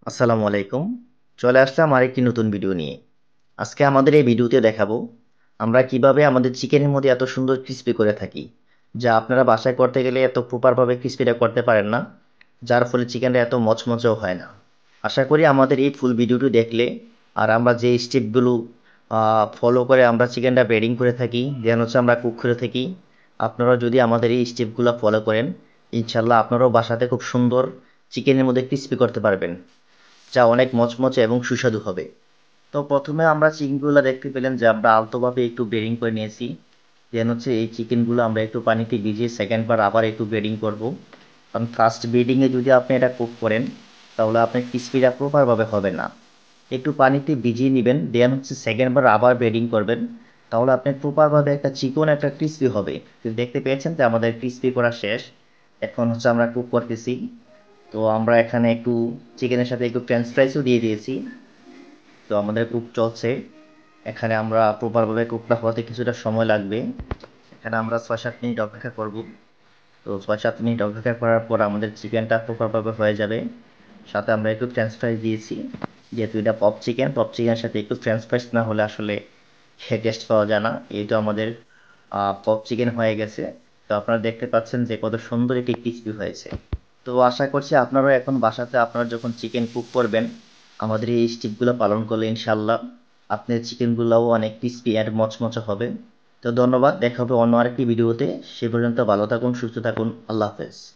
আসসালামু আলাইকুম। চলে আসলাম আরেকটি নতুন ভিডিও নিয়ে। আজকে আমাদের এই ভিডিওতে দেখাবো আমরা কিভাবে আমাদের চিকেনের মধ্যে এত সুন্দর ক্রিস্পি করে থাকি, যা আপনারা বাসায় করতে গেলে এত প্রপারভাবে ক্রিস্পিটা করতে পারেন না, যার ফলে চিকেনটা এত মচমচেও হয় না। আশা করি আমাদের এই ফুল ভিডিওটি দেখলে আর আমরা যে স্টেপগুলো ফলো করে আমরা চিকেনটা ব্রেডিং করে থাকি, দেন হচ্ছে আমরা কুক করে থাকি, আপনারা যদি আমাদের এই স্টেপগুলো ফলো করেন, ইনশাল্লাহ আপনারাও বাসাতে খুব সুন্দর চিকেনের মধ্যে ক্রিস্পি করতে পারবেন, যা অনেক মচমচে এবং সুস্বাদু হবে। তো প্রথমে আমরা চিকেনগুলো দেখতে পেলেন যে আমরা আলতোভাবে একটু ব্রেডিং করে নিয়েছি। দেন হচ্ছে এই চিকেনগুলো আমরা একটু পানিতে ভিজিয়ে সেকেন্ড বার আবার একটু ব্রেডিং করব। কারণ ফার্স্ট ব্রিডিংয়ে যদি আপনি এটা কুক করেন তাহলে আপনার ক্রিস্পিটা প্রপারভাবে হবে না। একটু পানিতে ভিজিয়ে নেবেন, দেন হচ্ছে সেকেন্ড বার আবার ব্রেডিং করবেন, তাহলে আপনার প্রপারভাবে একটা চিকন একটা ক্রিস্পি হবে। তো দেখতে পেয়েছেন যে আমাদের ক্রিস্পি করা শেষ। এখন হচ্ছে আমরা কুক করতেছি। তো আমরা এখানে একটু চিকেনের সাথে একটু ফ্রেঞ্চ ফ্রাইসও দিয়ে দিয়েছি। তো আমাদের কুক চলছে। এখানে আমরা প্রপারভাবে কুকটা হতে কিছুটা সময় লাগবে। এখানে আমরা ৬-৭ মিনিট অপেক্ষা করব। তো ৬-৭ মিনিট অপেক্ষা করার পর আমাদের চিকেনটা প্রপারভাবে হয়ে যাবে। সাথে আমরা একটু ফ্রেঞ্চ ফ্রাইস দিয়েছি, যেহেতু এটা পপ চিকেন, পপ চিকেনের সাথে একটু ফ্রেঞ্চ ফ্রাইস না হলে আসলে টেস্ট পাওয়া যায় না। এই তো আমাদের পপ চিকেন হয়ে গেছে। তো আপনারা দেখতে পাচ্ছেন যে কত সুন্দর একটি ক্রিস্পি হয়েছে। তো আশা করছি আপনারাও এখন বাসাতে আপনারা যখন চিকেন কুক করবেন আমাদের এই স্টেপগুলো পালন করলে ইনশাল্লাহ আপনার চিকেনগুলোও অনেক ক্রিস্পি আর মচমচে হবে। তো ধন্যবাদ, দেখা হবে অন্য আরেকটি ভিডিওতে। সে পর্যন্ত ভালো থাকুন, সুস্থ থাকুন, আল্লাহ হাফেজ।